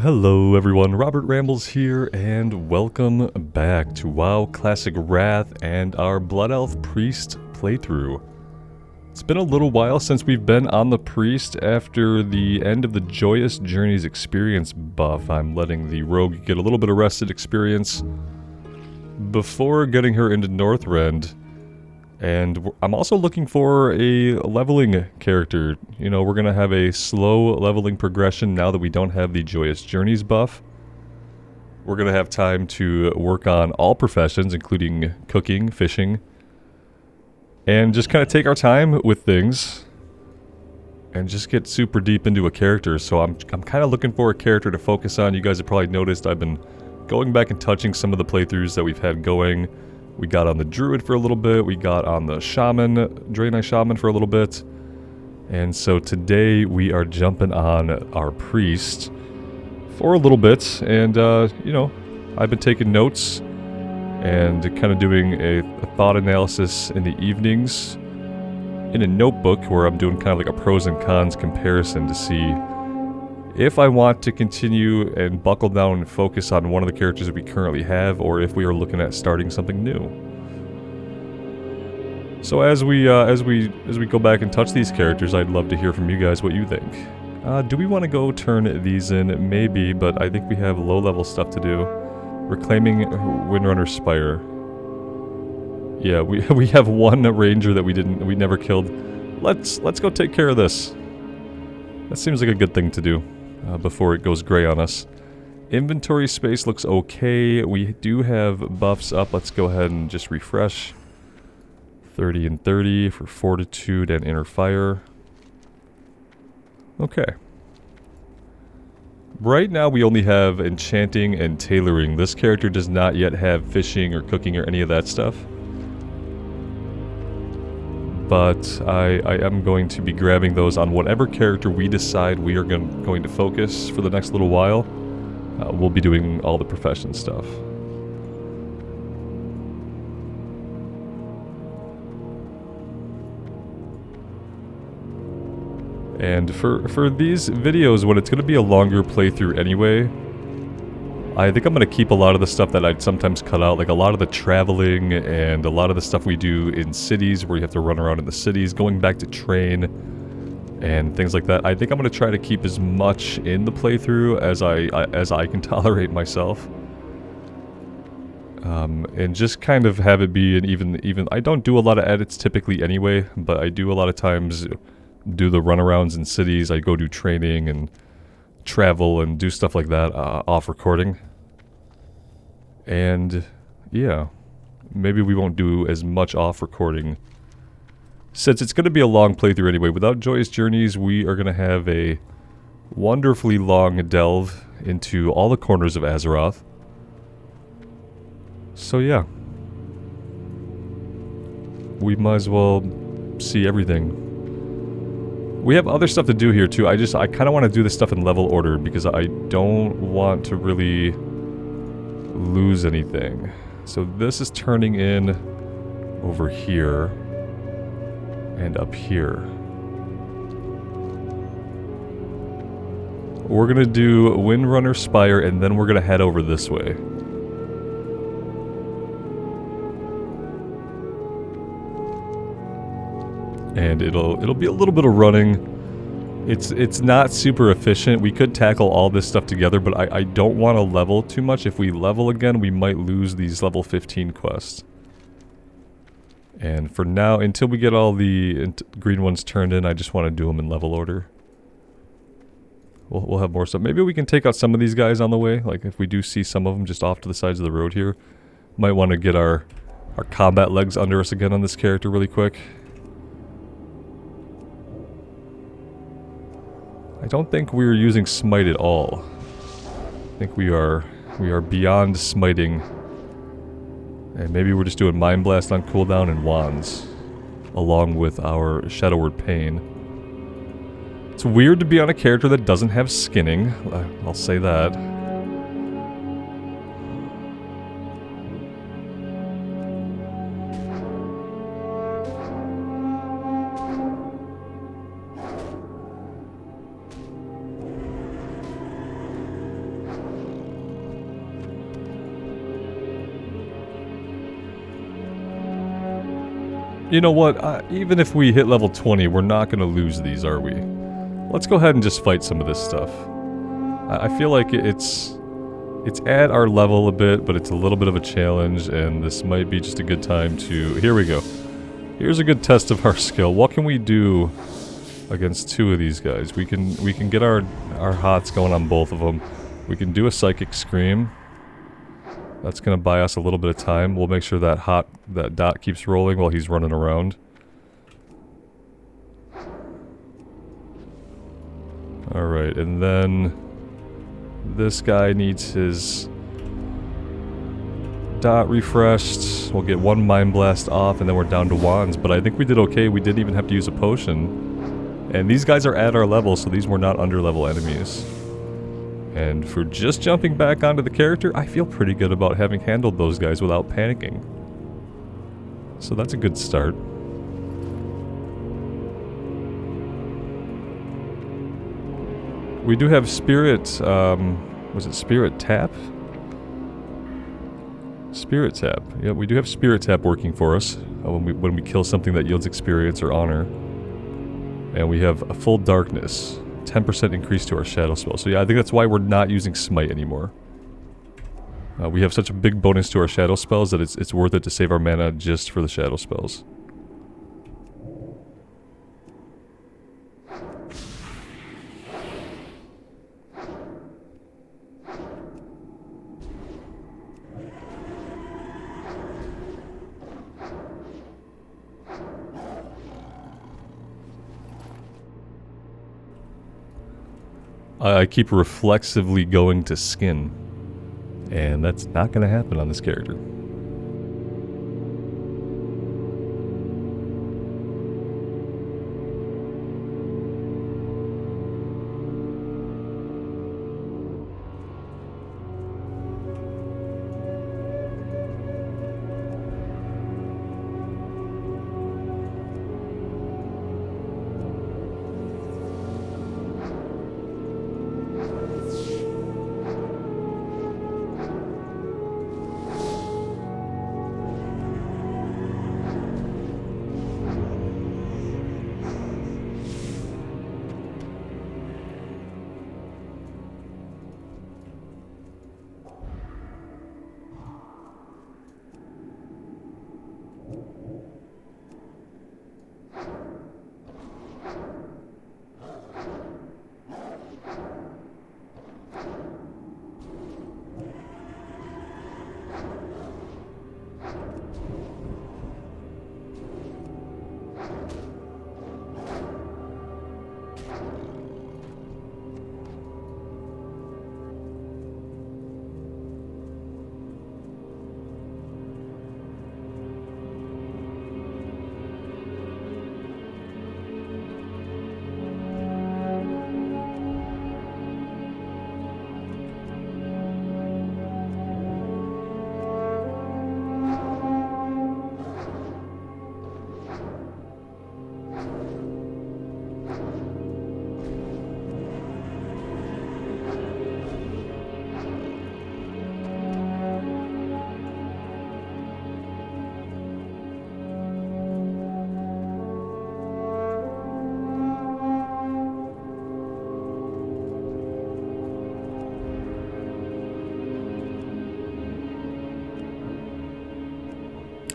Hello everyone, Robert Rambles here, and welcome back to WoW Classic Wrath and our Blood Elf Priest playthrough. It's been a little while since we've been on the Priest after the end of the Joyous Journeys experience buff. I'm letting the rogue get a little bit of rested experience before getting her into Northrend. And I'm also looking for a leveling character. You know, we're going to have a slow leveling progression now that we don't have the Joyous Journeys buff. We're going to have time to work on all professions, including cooking, fishing, and just kind of take our time with things and just get super deep into a character. So I'm kind of looking for a character to focus on. You guys have probably noticed I've been going back and touching some of the playthroughs that we've had going. We got on the Druid for a little bit, we got on the Shaman, Draenei Shaman for a little bit. And so today we are jumping on our Priest for a little bit. And, you know, I've been taking notes and kind of doing a thought analysis in the evenings in a notebook where I'm doing kind of like a pros and cons comparison to see if I want to continue and buckle down and focus on one of the characters that we currently have, or if we are looking at starting something new. So as we go back and touch these characters, I'd love to hear from you guys what you think. Do we want to go turn these in? Maybe, but I think we have low-level stuff to do. Reclaiming Windrunner Spire. Yeah, we have one ranger that we never killed. Let's go take care of this. That seems like a good thing to do. Before it goes gray on us. Inventory space looks okay. We do have buffs up. Let's go ahead and just refresh. 30 and 30 for Fortitude and Inner Fire. Okay. Right now we only have Enchanting and Tailoring. This character does not yet have Fishing or Cooking or any of that stuff. But I am going to be grabbing those on whatever character we decide we are going to focus for the next little while. We'll be doing all the profession stuff. And for these videos, when it's going to be a longer playthrough anyway, I think I'm going to keep a lot of the stuff that I'd sometimes cut out, like a lot of the traveling and a lot of the stuff we do in cities where you have to run around in the cities, going back to train and things like that. I think I'm going to try to keep as much in the playthrough as I can tolerate myself. And just kind of have it be an even I don't do a lot of edits typically anyway, but I do a lot of times do the runarounds in cities. I go do training and travel and do stuff like that off recording. And yeah, maybe we won't do as much off recording since it's going to be a long playthrough anyway. Without Joyous Journeys, we are going to have a wonderfully long delve into all the corners of Azeroth. So yeah, we might as well see everything. We have other stuff to do here too. I kind of want to do this stuff in level order because I don't want to really lose anything. So this is turning in over here and up here. We're gonna do Windrunner Spire and then we're gonna head over this way. And it'll be a little bit of running. It's not super efficient. We could tackle all this stuff together, but I don't want to level too much. If we level again, we might lose these level 15 quests. And for now, until we get all the green ones turned in, I just want to do them in level order. We'll have more stuff. Maybe we can take out some of these guys on the way. Like if we do see some of them just off to the sides of the road here. Might want to get our combat legs under us again on this character really quick. I don't think we're using smite at all. I think we are beyond smiting. And maybe we're just doing Mind Blast on cooldown and wands, along with our Shadow Word Pain. It's weird to be on a character that doesn't have skinning. I'll say that. You know what? Even if we hit level 20, we're not going to lose these, are we? Let's go ahead and just fight some of this stuff. I feel like it's at our level a bit, but it's a little bit of a challenge, and this might be just a good time to... Here we go. Here's a good test of our skill. What can we do against two of these guys? We can get our hots going on both of them. We can do a Psychic Scream. That's going to buy us a little bit of time. We'll make sure that dot keeps rolling while he's running around. Alright, and then this guy needs his dot refreshed. We'll get one Mind Blast off, and then we're down to wands. But I think we did okay. We didn't even have to use a potion. And these guys are at our level, so these were not under-level enemies. And for just jumping back onto the character, I feel pretty good about having handled those guys without panicking. So that's a good start. We do have Spirit, was it Spirit Tap? Spirit Tap. Yeah, we do have Spirit Tap working for us when we kill something that yields experience or honor. And we have a full darkness. 10% increase to our shadow spell. So yeah, I think that's why we're not using Smite anymore. We have such a big bonus to our shadow spells that it's worth it to save our mana just for the shadow spells. I keep reflexively going to skin, and that's not going to happen on this character.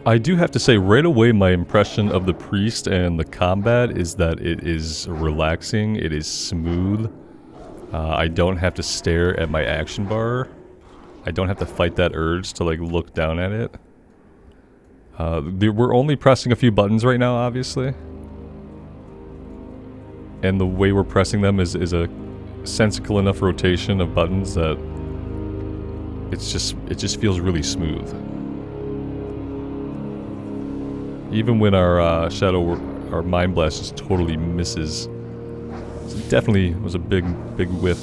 I do have to say, right away, my impression of the priest and the combat is that it is relaxing, it is smooth. I don't have to stare at my action bar. I don't have to fight that urge to, like, look down at it. We're only pressing a few buttons right now, obviously. And the way we're pressing them is a sensical enough rotation of buttons that it just feels really smooth. Even when our our Mind Blast just totally misses. So it definitely was a big whiff.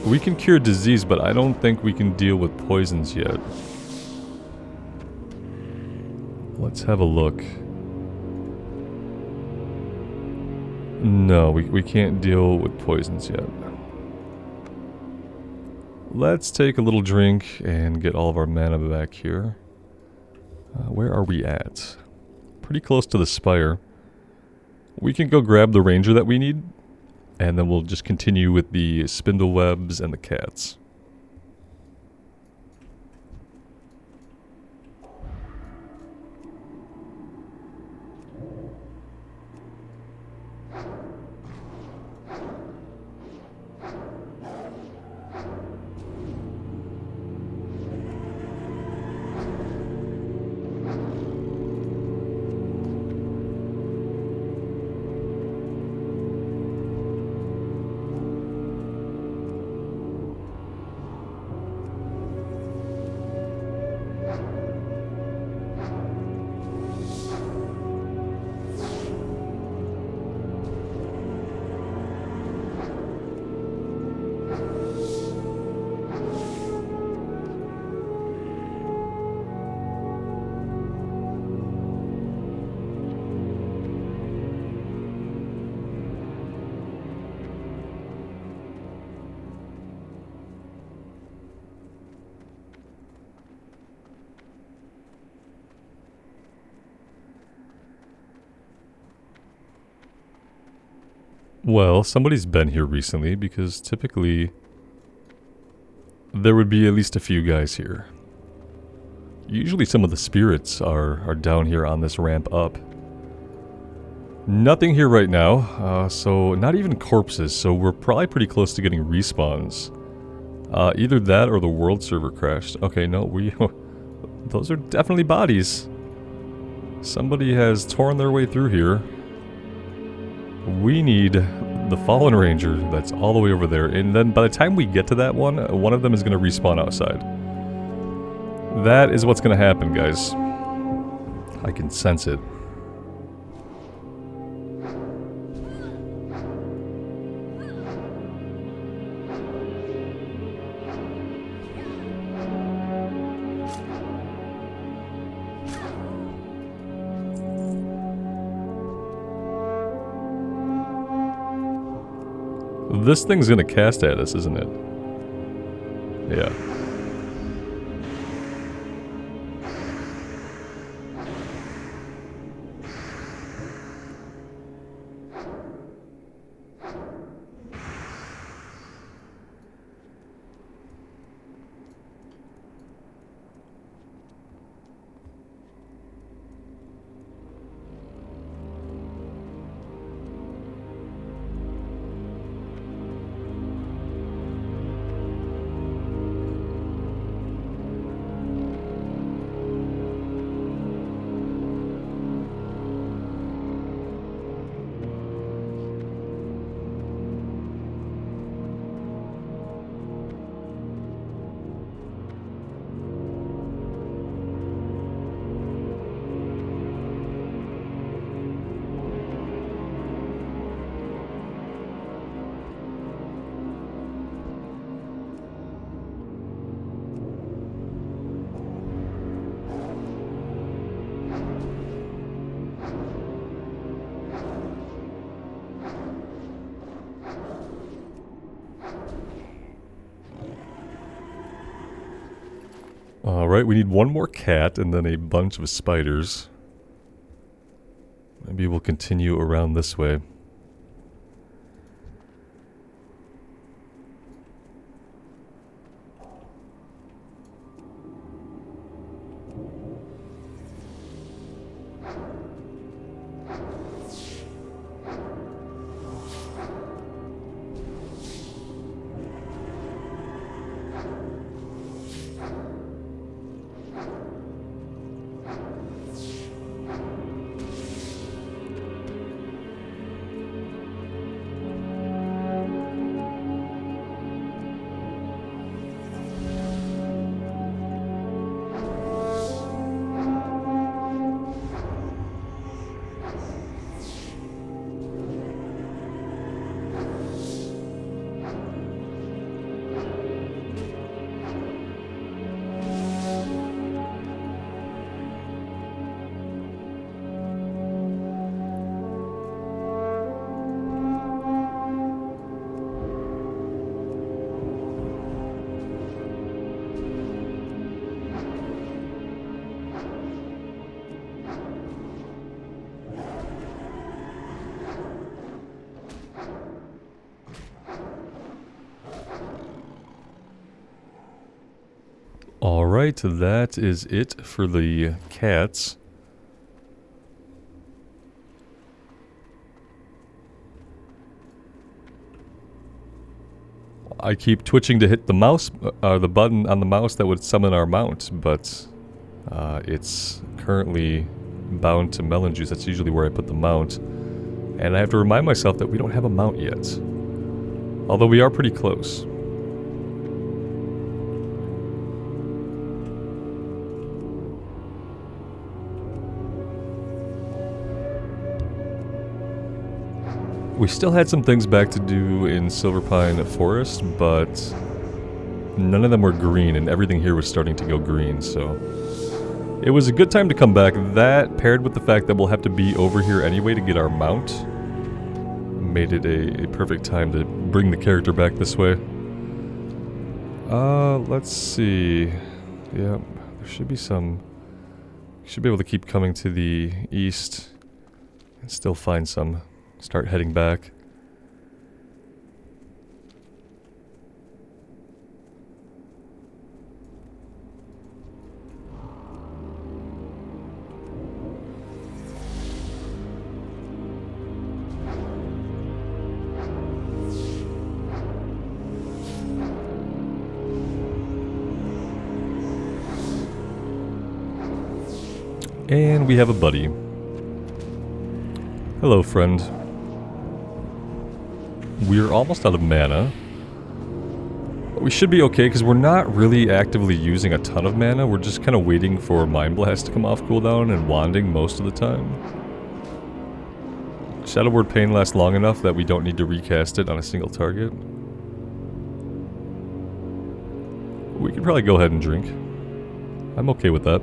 We can cure disease, but I don't think we can deal with poisons yet. Let's have a look. No, we can't deal with poisons yet. Let's take a little drink and get all of our mana back here. Where are we at? Pretty close to the spire. We can go grab the ranger that we need, and then we'll just continue with the spindle webs and the cats. Well, somebody's been here recently because typically there would be at least a few guys here. Usually some of the spirits are down here on this ramp up. Nothing here right now, so not even corpses, so we're probably pretty close to getting respawns. Either that or the world server crashed. Okay, no, those are definitely bodies. Somebody has torn their way through here. We need the Fallen Ranger that's all the way over there, and then by the time we get to that one of them is going to respawn outside. That is what's going to happen, guys. I can sense it. This thing's gonna cast at us, isn't it? Yeah. Alright, we need one more cat and then a bunch of spiders. Maybe we'll continue around this way. Alright, that is it for the cats. I keep twitching to hit the mouse, the button on the mouse that would summon our mount, but it's currently bound to melon juice. That's usually where I put the mount. And I have to remind myself that we don't have a mount yet. Although we are pretty close. We still had some things back to do in Silverpine Forest, but none of them were green, and everything here was starting to go green, so it was a good time to come back. That, paired with the fact that we'll have to be over here anyway to get our mount, made it a perfect time to bring the character back this way. Let's see. Yeah, there should be some... Should be able to keep coming to the east and still find some. Start heading back. And we have a buddy. Hello, friend. We're almost out of mana. We should be okay because we're not really actively using a ton of mana. We're just kind of waiting for Mind Blast to come off cooldown and wanding most of the time. Shadow Word Pain lasts long enough that we don't need to recast it on a single target. We could probably go ahead and drink. I'm okay with that.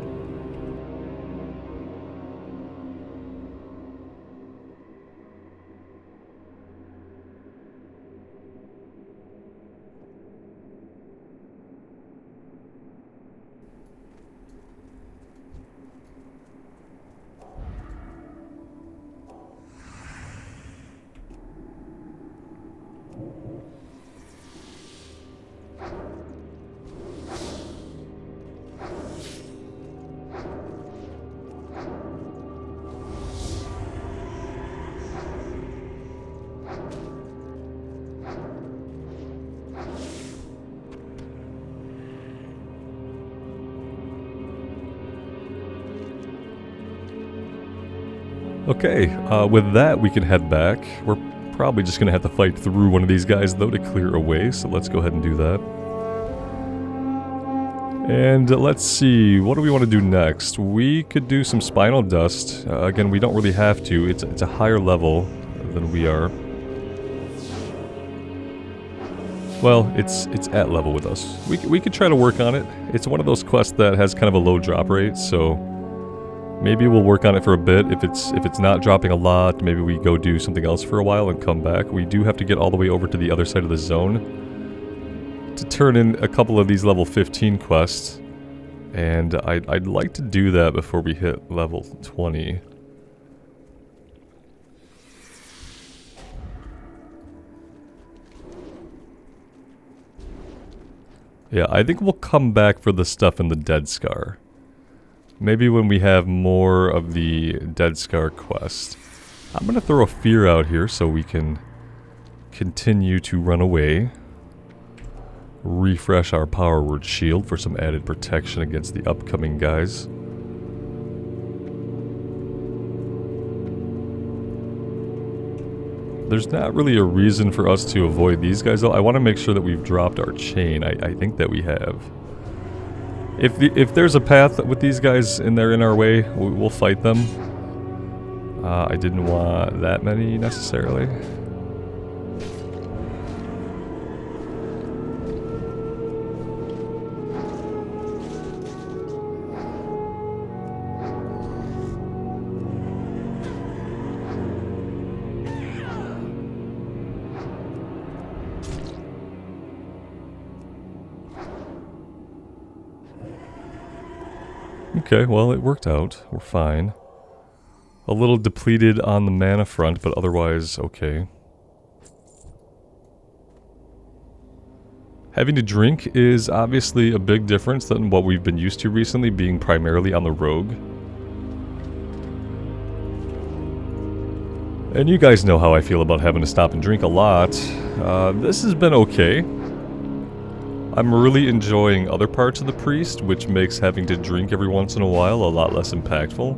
Okay, with that we can head back. We're probably just going to have to fight through one of these guys though to clear a way, so let's go ahead and do that. And let's see, what do we want to do next? We could do some Spinal Dust. Again, we don't really have to. It's a higher level than we are. Well, it's at level with us. We could try to work on it. It's one of those quests that has kind of a low drop rate, so maybe we'll work on it for a bit. If it's not dropping a lot, maybe we go do something else for a while and come back. We do have to get all the way over to the other side of the zone to turn in a couple of these level 15 quests, and I'd like to do that before we hit level 20. Yeah, I think we'll come back for the stuff in the Dead Scar. Maybe when we have more of the Dead Scar quest. I'm gonna throw a fear out here so we can continue to run away. Refresh our Power Word Shield for some added protection against the upcoming guys. There's not really a reason for us to avoid these guys though. I want to make sure that we've dropped our chain. I think that we have. If there's a path with these guys and they're in our way, we'll fight them. I didn't want that many necessarily. Okay, well, it worked out. We're fine. A little depleted on the mana front, but otherwise okay. Having to drink is obviously a big difference than what we've been used to recently, being primarily on the rogue. And you guys know how I feel about having to stop and drink a lot. This has been okay. I'm really enjoying other parts of the priest, which makes having to drink every once in a while a lot less impactful.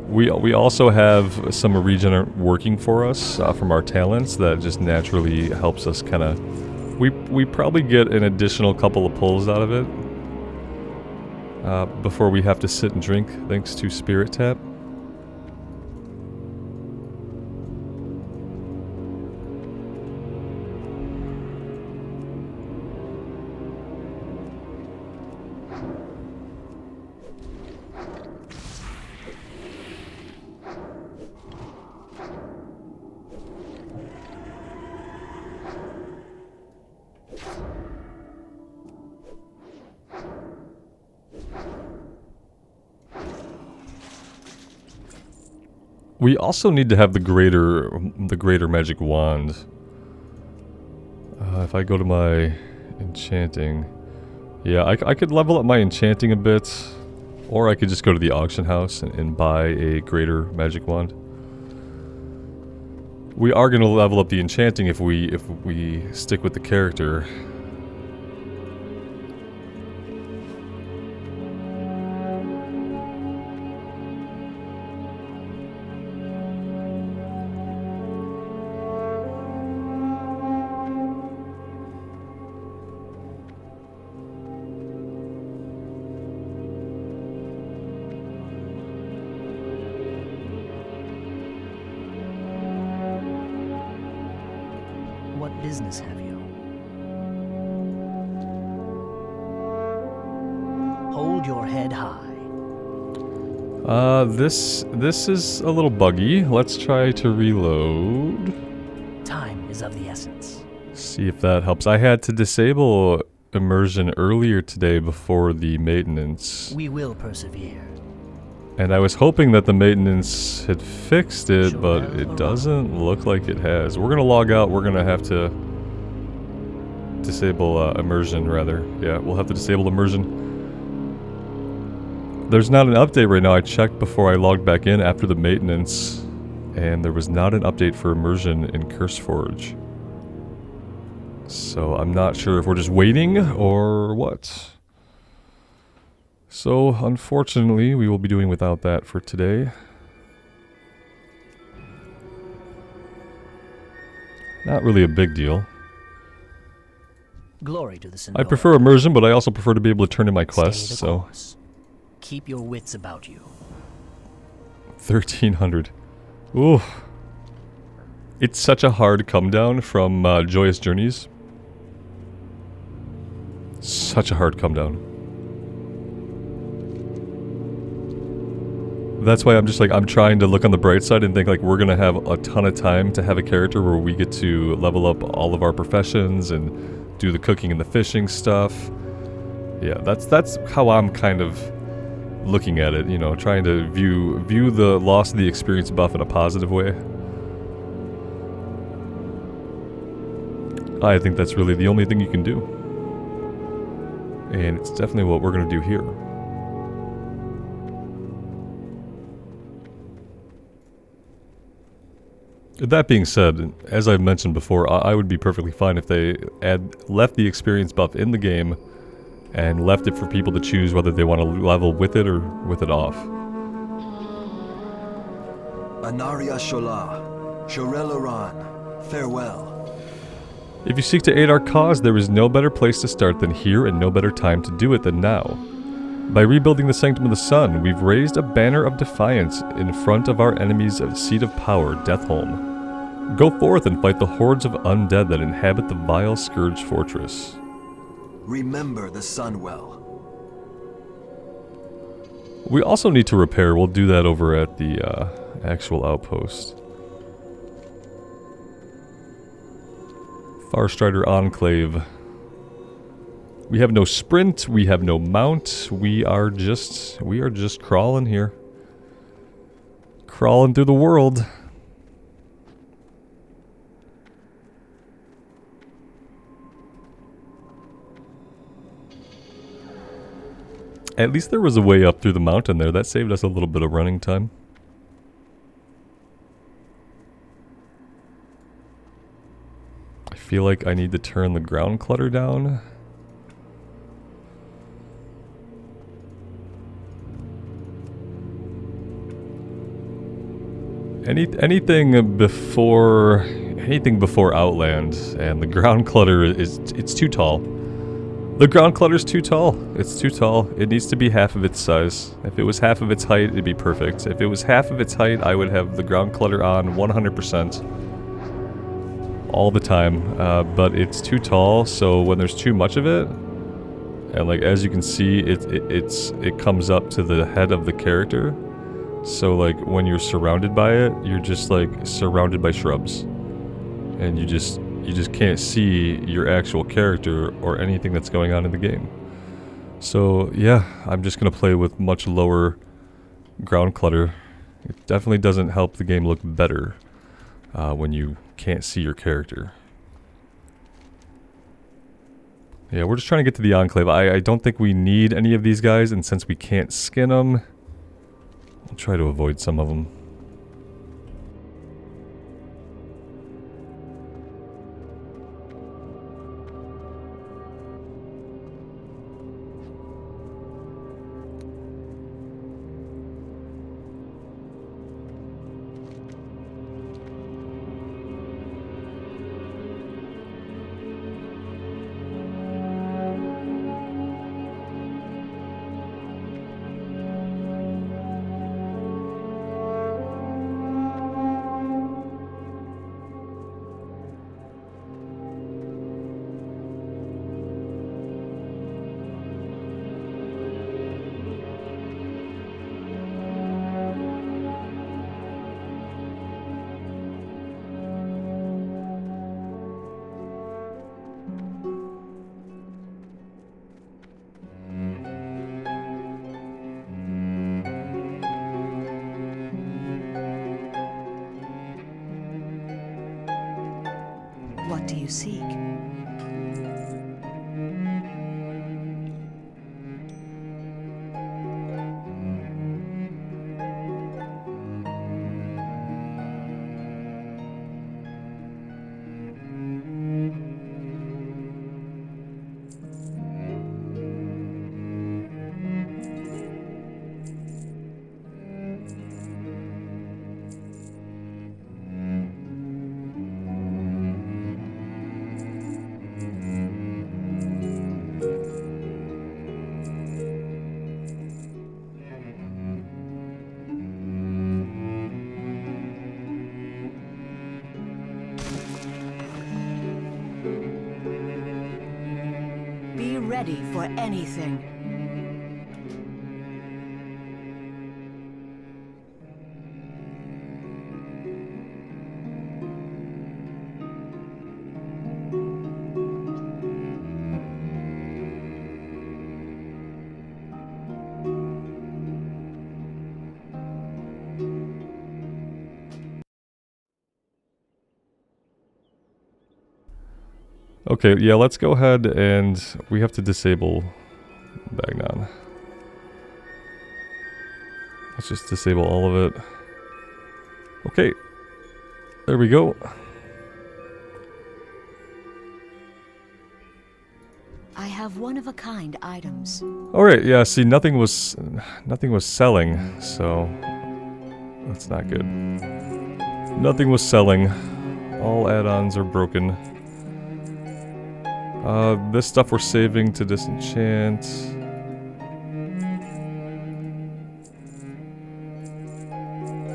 We also have some regen working for us from our talents that just naturally helps us kind of... We probably get an additional couple of pulls out of it before we have to sit and drink, thanks to Spirit Tap. We also need to have the greater magic wand. If I go to my enchanting, yeah, I could level up my enchanting a bit, or I could just go to the auction house and buy a greater magic wand. We are going to level up the enchanting if we stick with the character. What business have you? Hold your head high. This is a little buggy. Let's try to reload. Time is of the essence. See if that helps. I had to disable immersion earlier today before the maintenance. We will persevere. And I was hoping that the maintenance had fixed it, but it doesn't look like it has. We're gonna log out. We're gonna have to disable immersion, rather. Yeah, we'll have to disable immersion. There's not an update right now. I checked before I logged back in after the maintenance, and there was not an update for immersion in CurseForge. So I'm not sure if we're just waiting or what. So, unfortunately, we will be doing without that for today. Not really a big deal. Glory to the Senora. I prefer immersion, but I also prefer to be able to turn in my quests, so... Course. Keep your wits about you. 1300. Ooh. It's such a hard come down from Joyous Journeys. Such a hard come down. That's why I'm just like, I'm trying to look on the bright side and think like we're gonna have a ton of time to have a character where we get to level up all of our professions and do the cooking and the fishing stuff. Yeah, that's how I'm kind of looking at it, you know, trying to view the loss of the experience buff in a positive way. I think that's really the only thing you can do. And it's definitely what we're gonna do here. That being said, as I've mentioned before, I would be perfectly fine if they left the experience buff in the game and left it for people to choose whether they want to level with it or with it off. Anaria Shola, Shorel Iran, farewell. If you seek to aid our cause, there is no better place to start than here and no better time to do it than now. By rebuilding the Sanctum of the Sun, we've raised a banner of defiance in front of our enemy's seat of power, Deathholm. Go forth and fight the hordes of undead that inhabit the vile Scourge Fortress. Remember the sun well. We also need to repair. We'll do that over at the actual outpost. Farstrider Enclave. We have no sprint, we have no mount, we are just crawling here. Crawling through the world. At least there was a way up through the mountain there. That saved us a little bit of running time. I feel like I need to turn the ground clutter down. Anything before Outland, and the ground clutter it's too tall. The ground clutter's too tall. It's too tall. It needs to be half of its size. If it was half of its height, it'd be perfect. If it was half of its height, I would have the ground clutter on 100% all the time. But it's too tall, so when there's too much of it, and like as you can see, it comes up to the head of the character. So like when you're surrounded by it, you're just like surrounded by shrubs, and you just can't see your actual character or anything that's going on in the game. So yeah, I'm just gonna play with much lower ground clutter. It definitely doesn't help the game look better when you can't see your character. Yeah, we're just trying to get to the Enclave. I don't think we need any of these guys, and since we can't skin them, I'll try to avoid some of them. What do you seek? Be ready for anything. Okay, yeah, let's go ahead and we have to disable Bagnon. Let's just disable all of it. Okay, there we go. I have one-of-a-kind items. Alright, yeah, see, nothing was selling, so that's not good. Nothing was selling. All add-ons are broken. This stuff we're saving to disenchant.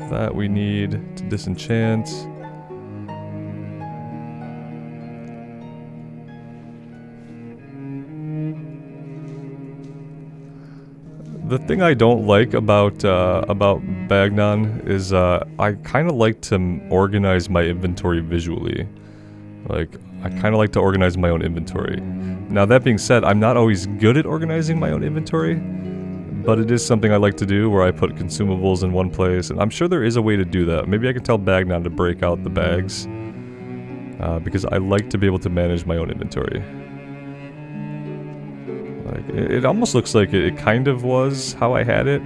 That we need to disenchant. The thing I don't like about Bagnon is I kind of like to organize my inventory visually. Like, I kind of like to organize my own inventory. Now that being said, I'm not always good at organizing my own inventory, but it is something I like to do where I put consumables in one place, and I'm sure there is a way to do that. Maybe I can tell Bagnon to break out the bags, because I like to be able to manage my own inventory. Like, it almost looks like it kind of was how I had it.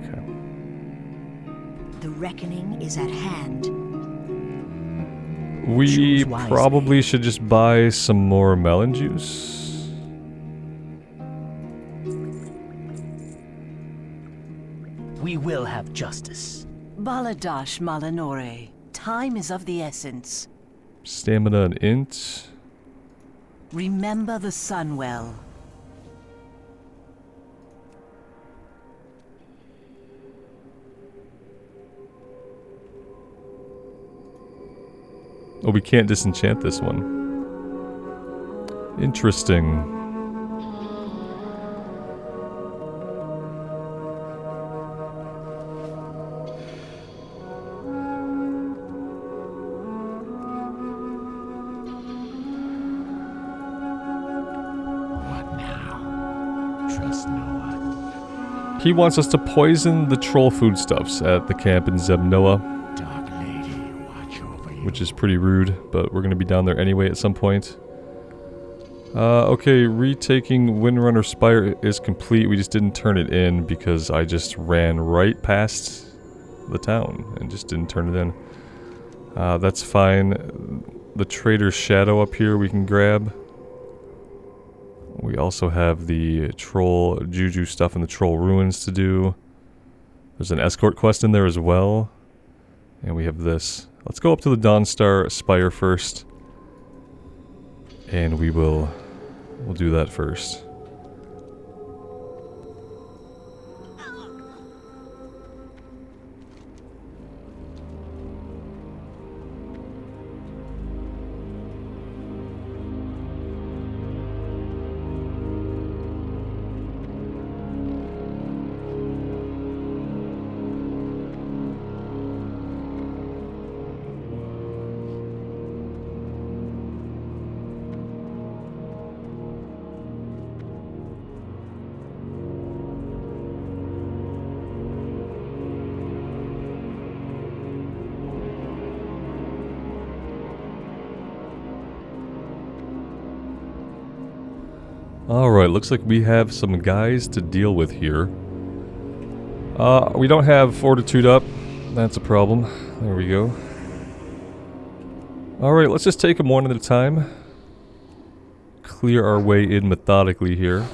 Okay. The reckoning is at hand. We Choose wisely. probably should just buy some more melon juice. We will have justice. Baladash Malanore. Time is of the essence. Stamina and int. Remember the Sunwell. Oh, we can't disenchant this one. Interesting. He wants us to poison the troll foodstuffs at the camp in Zemnoa, which is pretty rude, but we're going to be down there anyway at some point. Okay, retaking Windrunner Spire is complete. We just didn't turn it in because I just ran right past the town and just didn't turn it in. That's fine. The Trader's Shadow up here we can grab. We also have the Troll Juju stuff in the Troll Ruins to do. There's an escort quest in there as well. And we have this. Let's go up to the Dawnstar Spire first. And we'll do that first. Alright, looks like we have some guys to deal with here. We don't have Fortitude up. That's a problem. There we go. Alright, let's just take them one at a time. Clear our way in methodically here.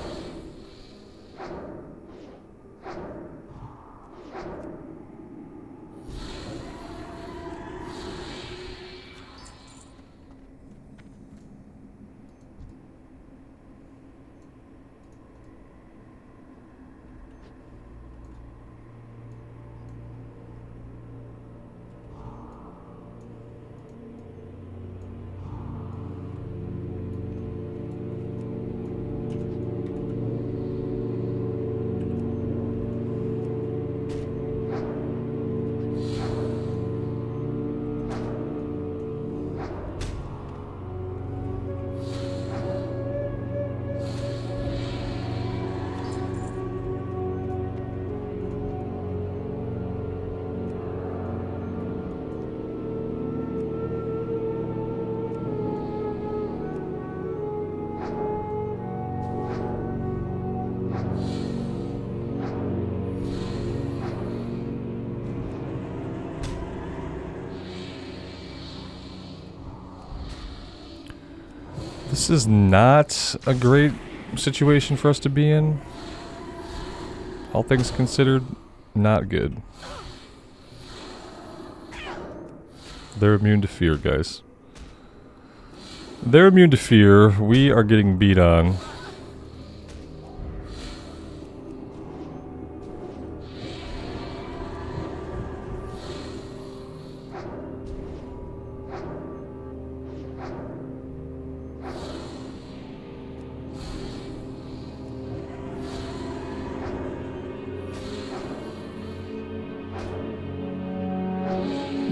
This is not a great situation for us to be in. All things considered, not good. They're immune to fear, guys. They're immune to fear. We are getting beat on.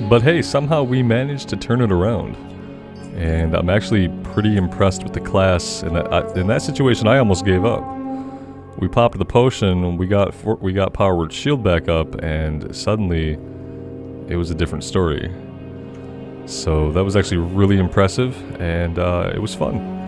But hey, somehow we managed to turn it around. And I'm actually pretty impressed with the class. In that situation, I almost gave up. We popped the potion, we got Power Word Shield back up, and suddenly it was a different story. So that was actually really impressive, and it was fun.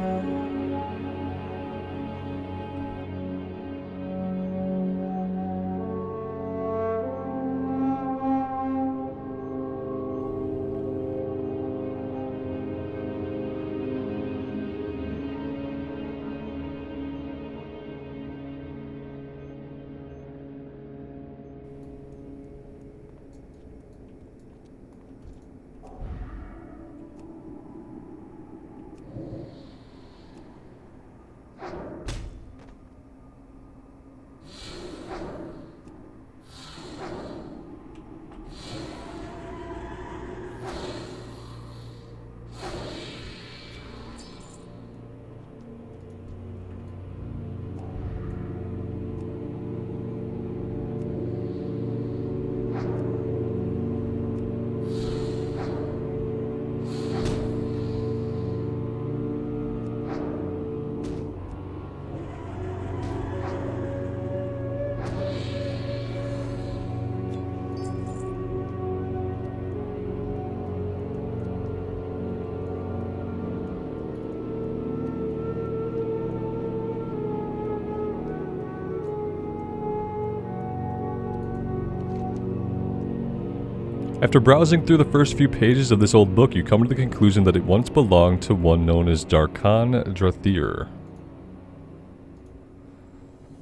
After browsing through the first few pages of this old book, you come to the conclusion that it once belonged to one known as Darkan Drathir.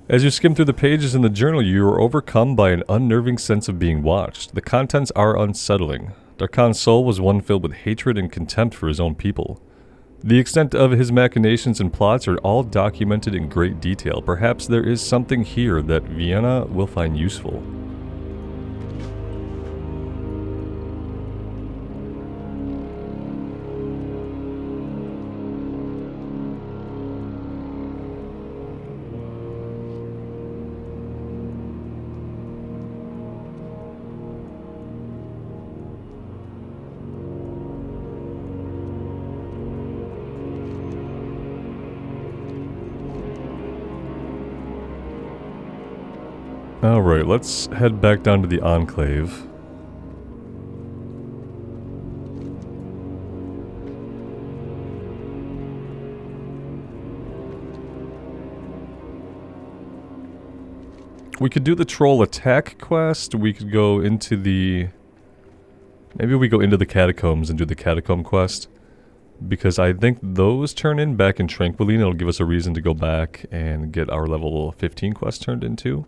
As you skim through the pages in the journal, you are overcome by an unnerving sense of being watched. The contents are unsettling. Darkan's soul was one filled with hatred and contempt for his own people. The extent of his machinations and plots are all documented in great detail. Perhaps there is something here that Vienna will find useful. Alright, let's head back down to the Enclave. We could do the troll attack quest. We could go into the... Maybe we go into the catacombs and do the catacomb quest. Because I think those turn in back in Tranquiline. It'll give us a reason to go back and get our level 15 quest turned into.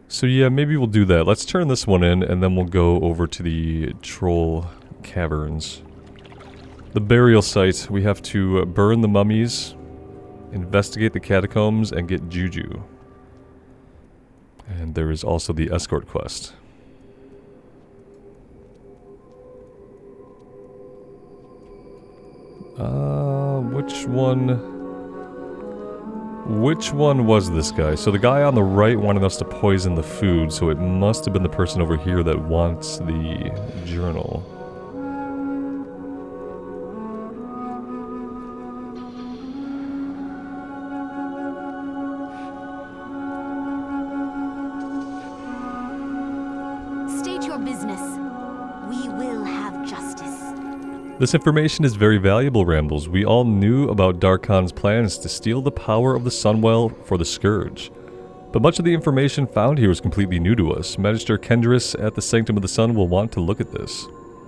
So yeah, maybe we'll do that. Let's turn this one in, and then we'll go over to the Troll Caverns. The burial site. We have to burn the mummies, investigate the catacombs, and get Juju. And there is also the escort quest. Which one was this guy? So the guy on the right wanted us to poison the food, so it must have been the person over here that wants the journal. State your business. We will have justice. This information is very valuable, Rambles. We all knew about Darkan's plans to steal the power of the Sunwell for the Scourge. But much of the information found here is completely new to us. Magister Kendris at the Sanctum of the Sun will want to look at this.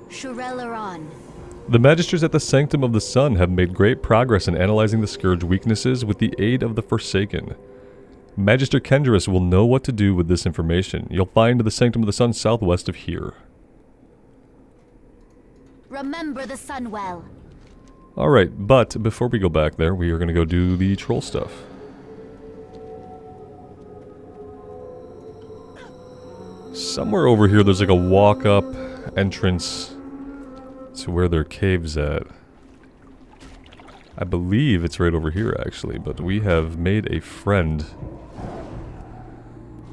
Shurelaran. The Magisters at the Sanctum of the Sun have made great progress in analyzing the Scourge weaknesses with the aid of the Forsaken. Magister Kendris will know what to do with this information. You'll find the Sanctum of the Sun southwest of here. Remember the Sunwell. Alright, but before we go back there, we are going to go do the troll stuff. Somewhere over here there's like a walk-up entrance to where their cave's at. I believe it's right over here actually, but we have made a friend.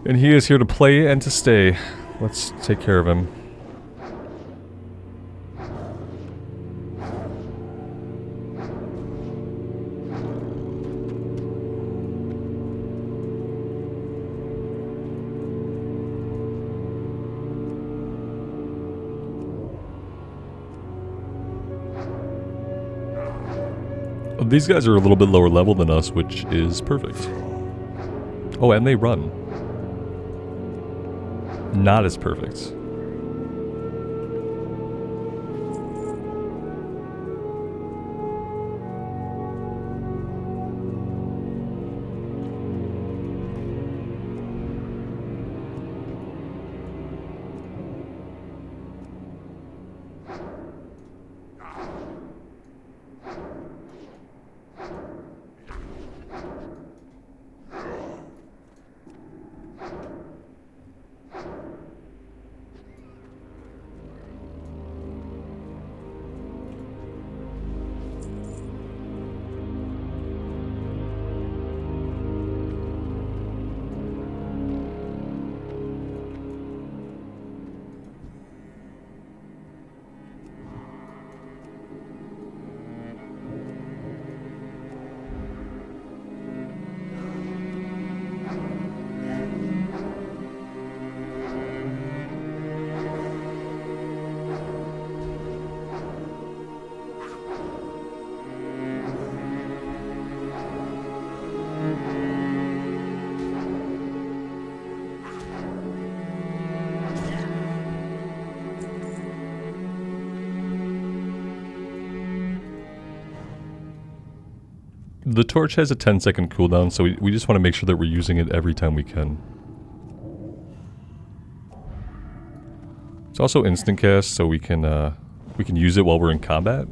And he is here to play and to stay. Let's take care of him. These guys are a little bit lower level than us, which is perfect. Oh, and they run. Not as perfect. The torch has a 10-second cooldown, so we just want to make sure that we're using it every time we can. It's also instant cast, so we can use it while we're in combat.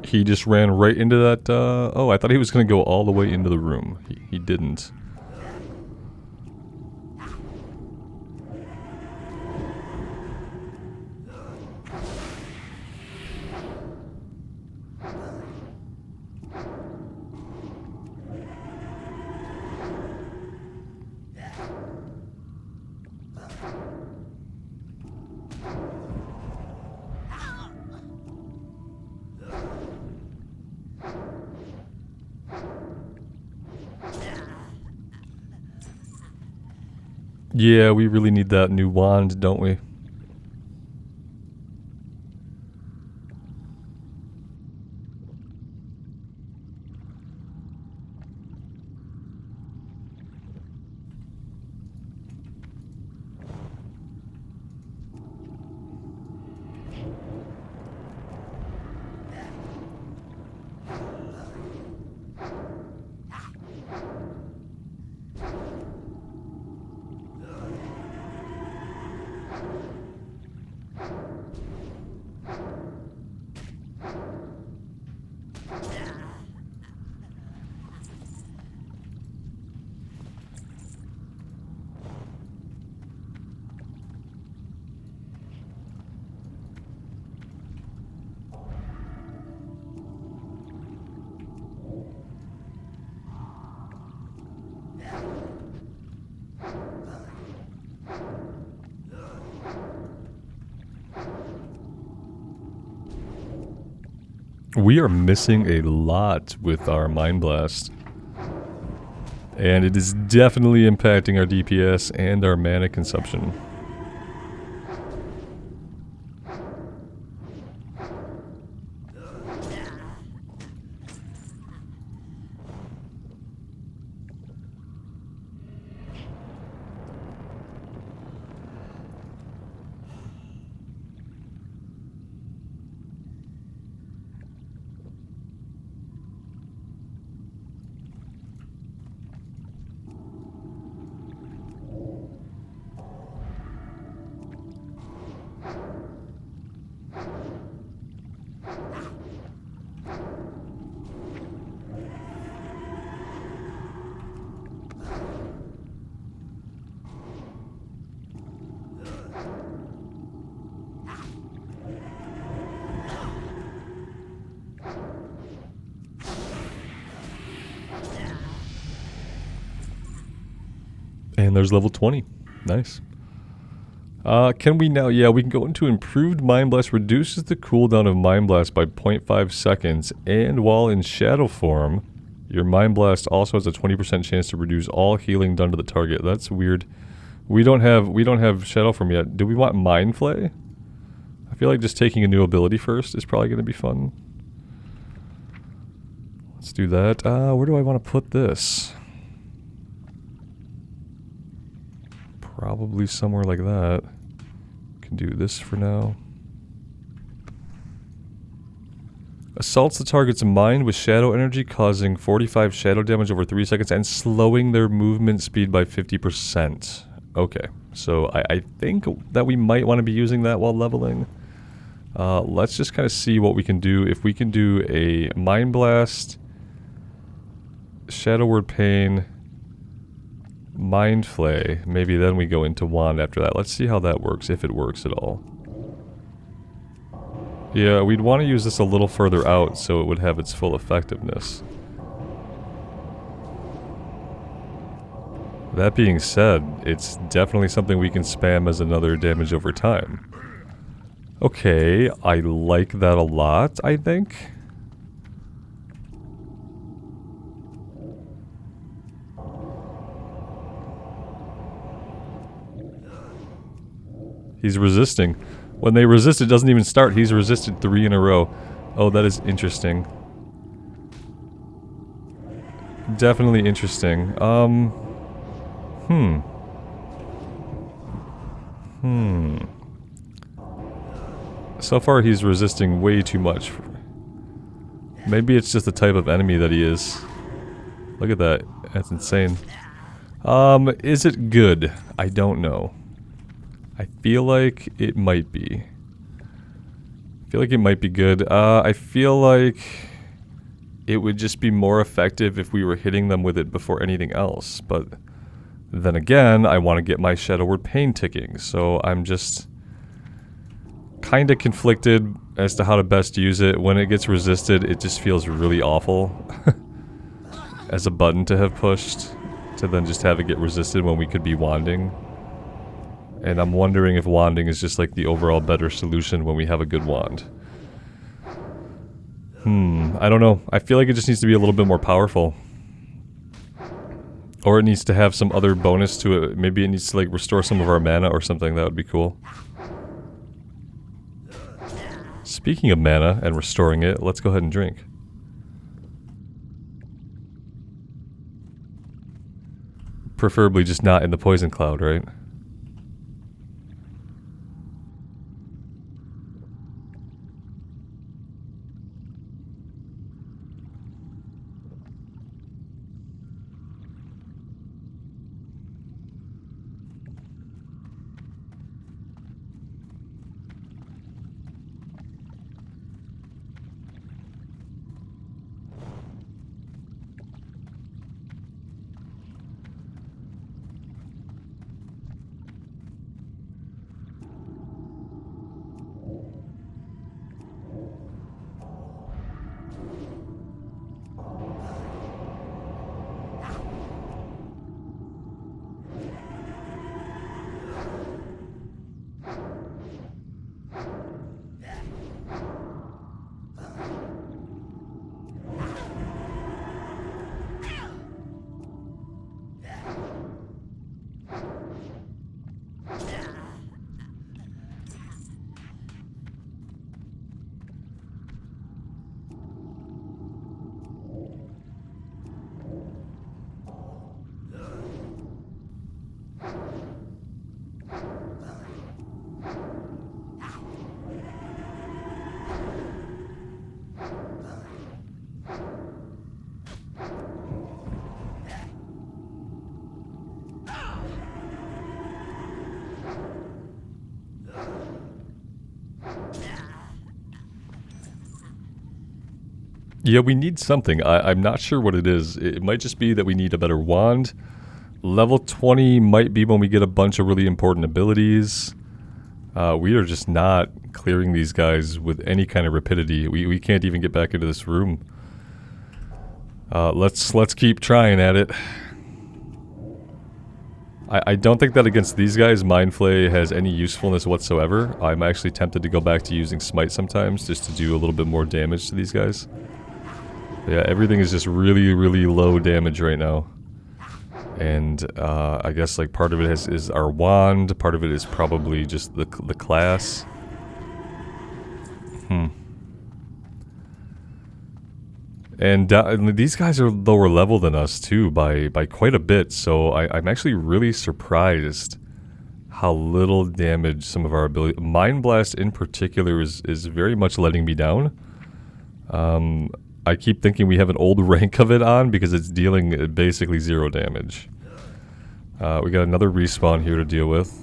He just ran right into that, oh, I thought he was going to go all the way into the room. He didn't. Yeah, we really need that new wand, don't we? We are missing a lot with our Mind Blast. And it is definitely impacting our DPS and our mana consumption. And there's level 20. Nice. Can we now... Yeah, we can go into Improved Mind Blast. Reduces the cooldown of Mind Blast by 0.5 seconds. And while in Shadow form, your Mind Blast also has a 20% chance to reduce all healing done to the target. That's weird. We don't have Shadow form yet. Do we want Mind Flay? I feel like just taking a new ability first is probably going to be fun. Let's do that. Where do I want to put this? Probably somewhere like that. Can do this for now. Assaults the target's mind with shadow energy, causing 45 shadow damage over 3 seconds and slowing their movement speed by 50%. Okay, so I think that we might want to be using that while leveling. Let's just kind of see what we can do. If we can do a Mind Blast, Shadow Word Pain, Mind Flay, maybe then we go into Wand after that. Let's see how that works, if it works at all. Yeah, we'd want to use this a little further out so it would have its full effectiveness. That being said, it's definitely something we can spam as another damage over time. Okay, I like that a lot, I think. He's resisting. When they resist, it doesn't even start. He's resisted 3 in a row. Oh, that is interesting. Definitely interesting. So far, he's resisting way too much. Maybe it's just the type of enemy that he is. Look at that. That's insane. Is it good? I don't know. I feel like it might be. I feel like it might be good. I feel like it would just be more effective if we were hitting them with it before anything else. But then again, I want to get my Shadow Word Pain ticking. So I'm just kind of conflicted as to how to best use it. When it gets resisted, it just feels really awful as a button to have pushed, to then just have it get resisted when we could be wanding. And I'm wondering if wanding is just like the overall better solution when we have a good wand. I don't know. I feel like it just needs to be a little bit more powerful. Or it needs to have some other bonus to it. Maybe it needs to like restore some of our mana or something. That would be cool. Speaking of mana and restoring it, let's go ahead and drink. Preferably just not in the poison cloud, right? Yeah, we need something. I'm not sure what it is. It might just be that we need a better wand. Level 20 might be when we get a bunch of really important abilities. We are just not clearing these guys with any kind of rapidity. We can't even get back into this room. Let's keep trying at it. I don't think that against these guys, Mind Flay has any usefulness whatsoever. I'm actually tempted to go back to using Smite sometimes, just to do a little bit more damage to these guys. But yeah, everything is just really, really low damage right now. And I guess like part of it is our wand, part of it is probably just the class. And these guys are lower level than us too by quite a bit, so I'm actually really surprised how little damage some of our ability... Mind Blast in particular is very much letting me down. I keep thinking we have an old rank of it on because it's dealing basically 0 damage. We got another respawn here to deal with.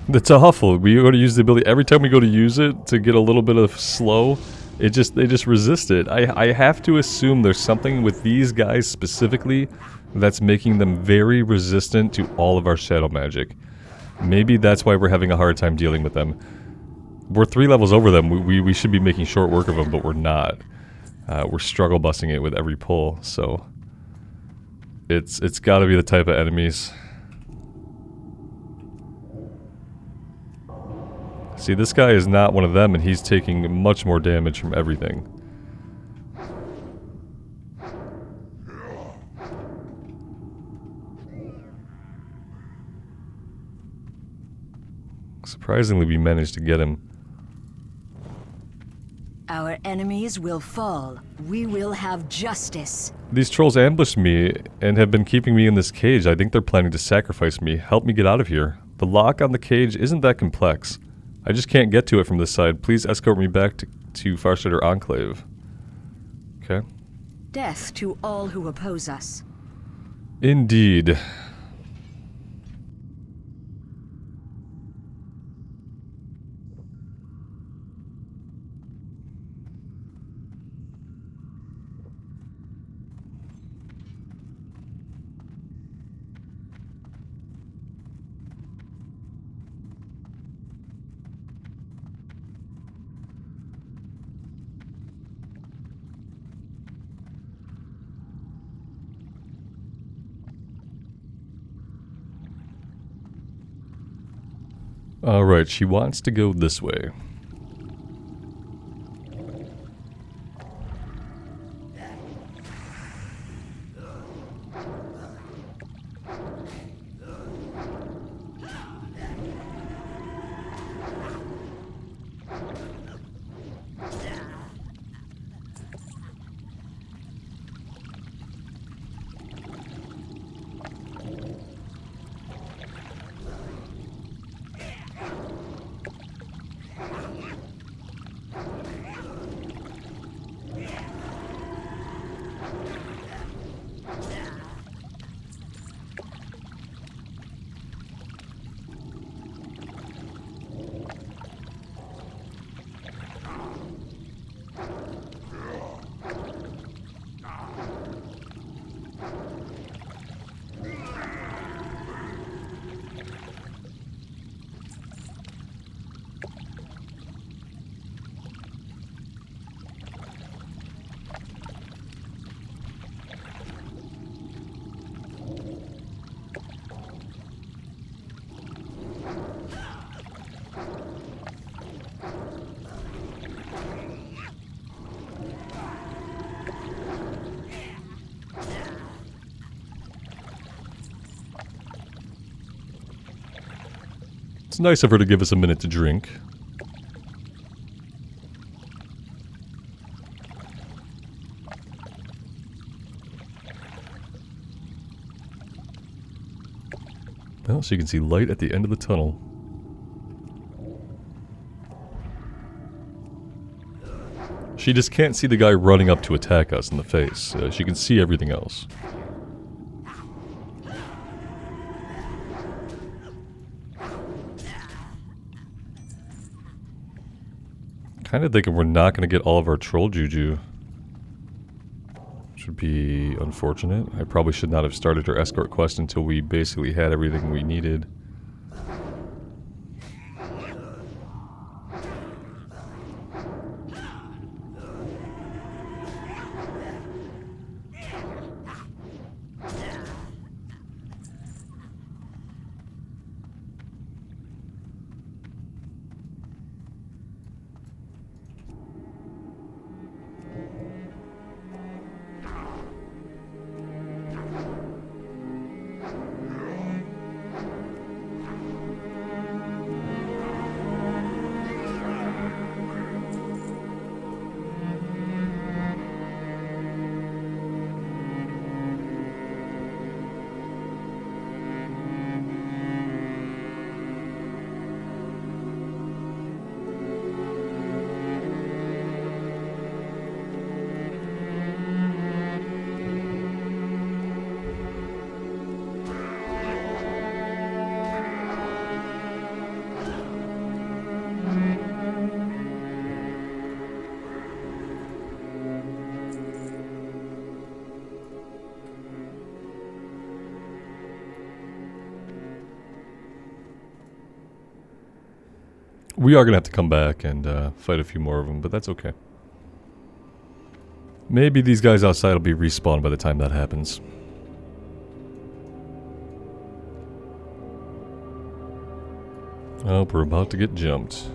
That's awful. We go to use the ability every time we go to use it to get a little bit of slow. They just resist it. I have to assume there's something with these guys specifically that's making them very resistant to all of our shadow magic. Maybe that's why we're having a hard time dealing with them. We're 3 levels over them. We should be making short work of them, but we're not. We're struggle busting it with every pull. So it's got to be the type of enemies. See, this guy is not one of them, and he's taking much more damage from everything. Surprisingly, we managed to get him. Our enemies will fall. We will have justice. These trolls ambushed me and have been keeping me in this cage. I think they're planning to sacrifice me. Help me get out of here. The lock on the cage isn't that complex. I just can't get to it from this side. Please escort me back to Farsighter Enclave. Okay. Death to all who oppose us. Indeed. Alright, she wants to go this way. It's nice of her to give us a minute to drink. Well, so you can see light at the end of the tunnel. She just can't see the guy running up to attack us in the face. She can see everything else. Kind of thinking we're not going to get all of our troll juju. Which would be unfortunate. I probably should not have started our escort quest until we basically had everything we needed. We are going to have to come back and fight a few more of them, but that's okay. Maybe these guys outside will be respawned by the time that happens. Oh, we're about to get jumped.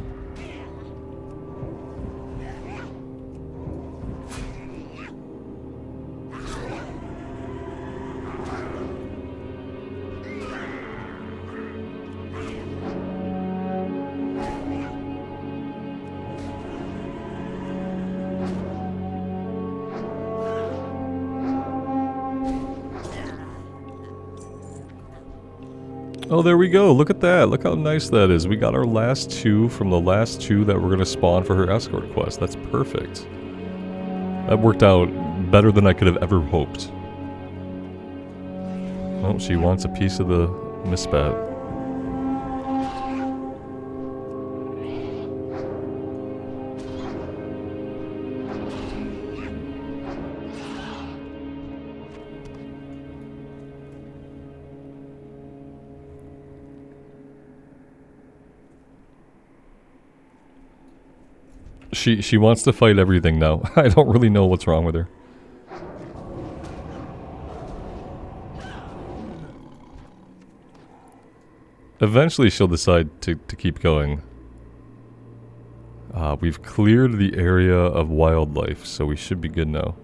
Oh, there we go. Look at that. Look how nice that is. We got our last two from the last two that we're going to spawn for her escort quest. That's perfect. That worked out better than I could have ever hoped. Oh, she wants a piece of the misbat. She wants to fight everything now. I don't really know what's wrong with her. Eventually she'll decide to keep going. We've cleared the area of wildlife, so we should be good now.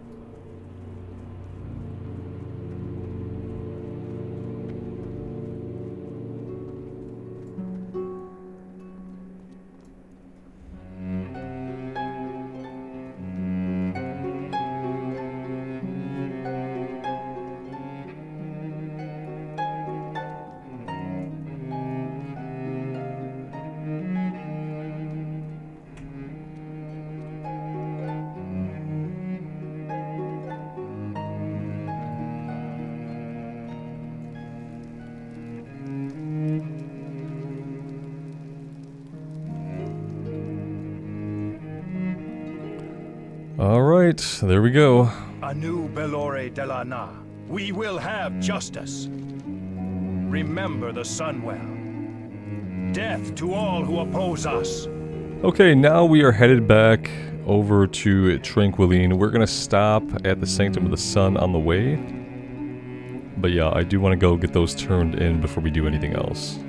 Alright, there we go. Anu Belore de la Na. We will have justice. Remember the Sunwell. Death to all who oppose us. Okay, now we are headed back over to Tranquiline. We're gonna stop at the Sanctum of the Sun on the way. But yeah, I do want to go get those turned in before we do anything else.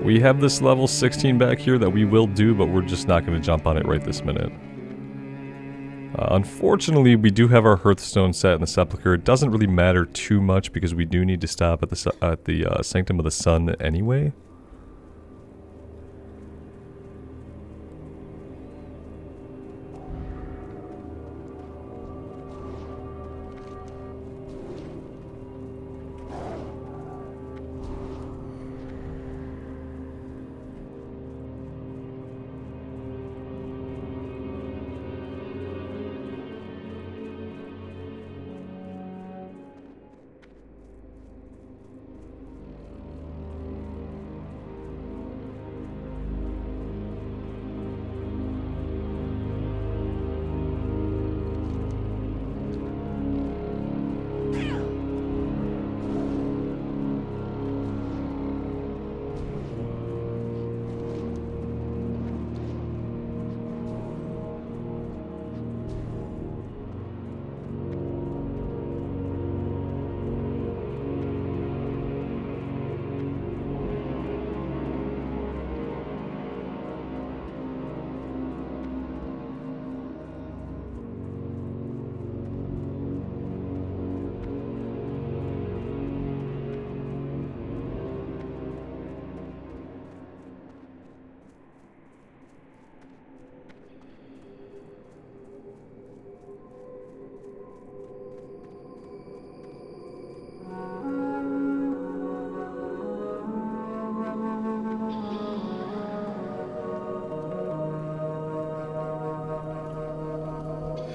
We have this level 16 back here that we will do, but we're just not going to jump on it right this minute. Unfortunately, we do have our Hearthstone set in the Sepulchre. It doesn't really matter too much because we do need to stop at the Sanctum of the Sun anyway.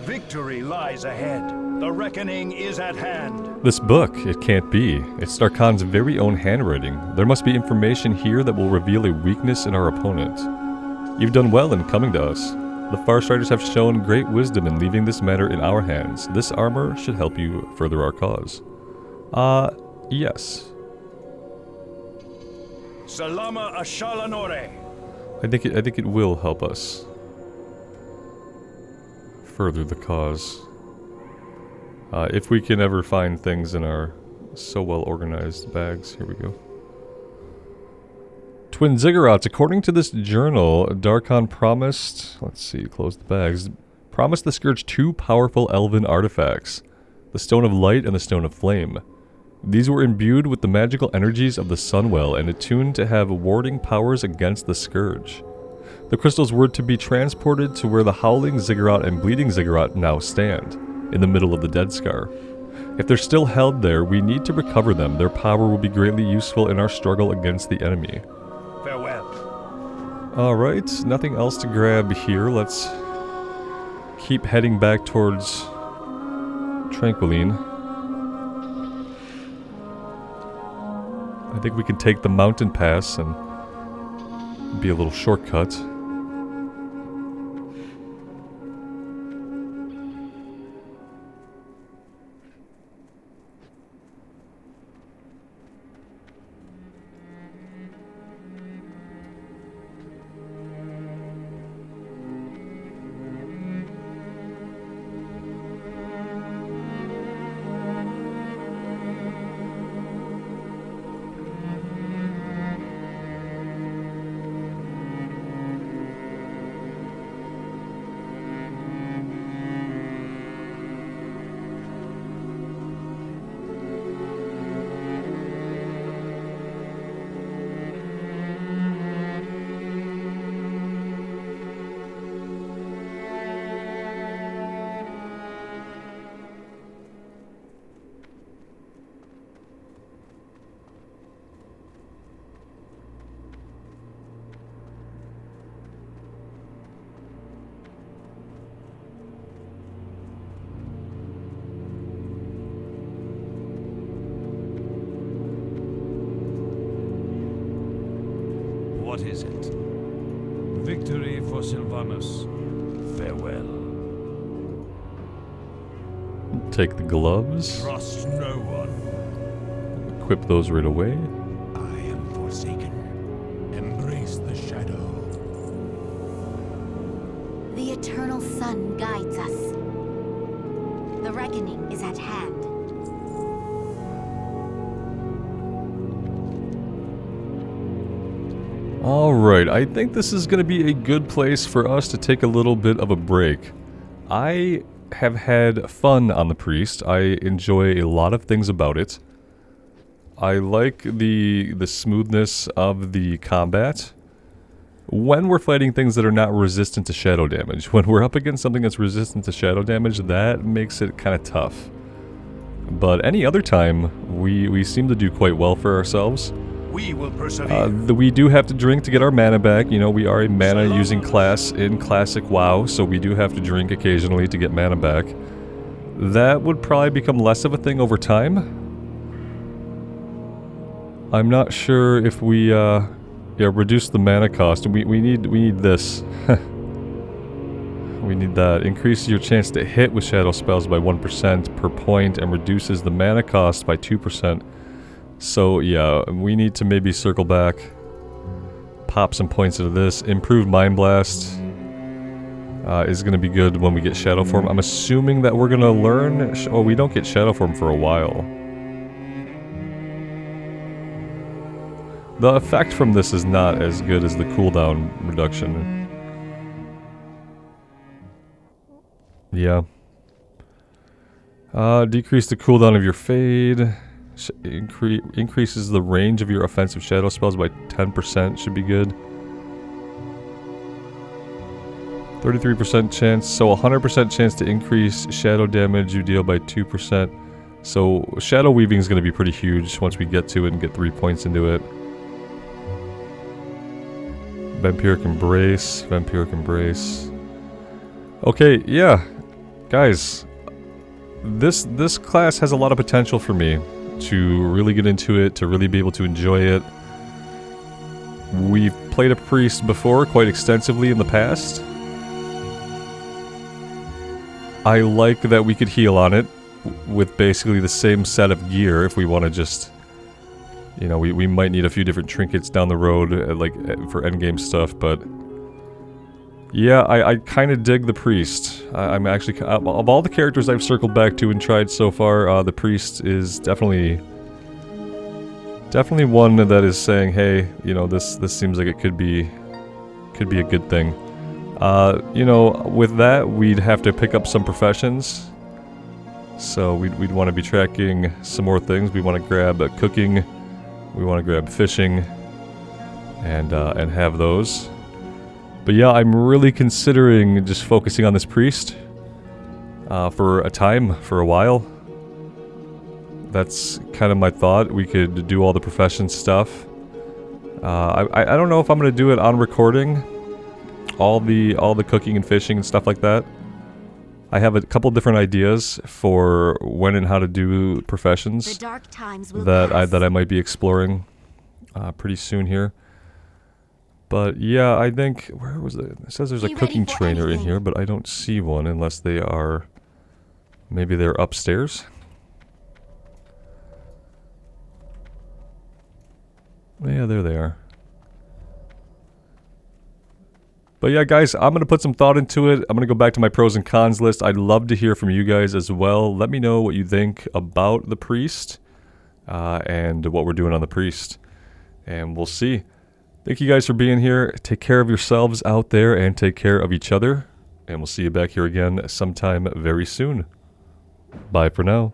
Victory lies ahead. The reckoning is at hand. This book, it can't be. It's Darkon's very own handwriting. There must be information here that will reveal a weakness in our opponent. You've done well in coming to us. The Farstriders have shown great wisdom in leaving this matter in our hands. This armor should help you further our cause. Yes. Salama Ashalanore. I think it will help us further the cause. If we can ever find things in our so well organized bags. Here we go. Twin Ziggurats. According to this journal, Darkon promised, let's see, close the bags, promised the Scourge 2 powerful elven artifacts, the Stone of Light and the Stone of Flame. These were imbued with the magical energies of the Sunwell and attuned to have warding powers against the Scourge. The crystals were to be transported to where the Howling Ziggurat and Bleeding Ziggurat now stand, in the middle of the Dead Scar. If they're still held there, we need to recover them. Their power will be greatly useful in our struggle against the enemy. Farewell. Alright, nothing else to grab here. Let's keep heading back towards Tranquiline. I think we can take the mountain pass and be a little shortcut. What is it? Victory for Sylvanus. Farewell. Take the gloves. Trust no one. Equip those right away. I am forsaken. Embrace the shadow. The eternal sun guides us. The reckoning is at hand. Alright, I think this is going to be a good place for us to take a little bit of a break. I have had fun on the Priest. I enjoy a lot of things about it. I like the smoothness of the combat. When we're fighting things that are not resistant to shadow damage. When we're up against something that's resistant to shadow damage, that makes it kind of tough. But any other time, we seem to do quite well for ourselves. We will persevere. We do have to drink to get our mana back. You know, we are a mana using class in Classic WoW, so we do have to drink occasionally to get mana back. That would probably become less of a thing over time. I'm not sure if we reduce the mana cost. We need this. We need that. Increases your chance to hit with shadow spells by 1% per point and reduces the mana cost by 2%. So yeah, we need to maybe circle back, pop some points into this. Improved Mind Blast is going to be good when we get Shadow Form. I'm assuming that we're going to learn... Oh, we don't get Shadow Form for a while. The effect from this is not as good as the cooldown reduction. Yeah. Decrease the cooldown of your Fade. Increases the range of your offensive shadow spells by 10%, should be good. 33% chance, so 100% chance to increase shadow damage you deal by 2%. So shadow weaving is going to be pretty huge once we get to it and get 3 points into it. Vampiric Embrace, Vampiric Embrace. Okay, yeah. guys, this class has a lot of potential for me to really get into it, to really be able to enjoy it. We've played a priest before quite extensively in the past. I like that we could heal on it with basically the same set of gear if we want to just... You know, we might need a few different trinkets down the road, like, for endgame stuff, but... Yeah, I kind of dig the priest. I'm actually... Of all the characters I've circled back to and tried so far, the priest is definitely one that is saying, hey, you know, this seems like it could be a good thing. You know, with that, we'd have to pick up some professions. So we'd want to be tracking some more things. We want to grab cooking, we want to grab fishing, and have those. But yeah, I'm really considering just focusing on this priest for a while. That's kind of my thought. We could do all the profession stuff. I don't know if I'm going to do it on recording. All the cooking and fishing and stuff like that. I have a couple different ideas for when and how to do professions The dark times will that pass. I might be exploring pretty soon here. But yeah, I think, where was it? It says there's a Be cooking ready for trainer in anything. here, but I don't see one unless they are, maybe they're upstairs. Yeah, there they are. But yeah, guys, I'm going to put some thought into it. I'm going to go back to my pros and cons list. I'd love to hear from you guys as well. Let me know what you think about the priest and what we're doing on the priest. And we'll see. Thank you guys for being here. Take care of yourselves out there and take care of each other. And we'll see you back here again sometime very soon. Bye for now.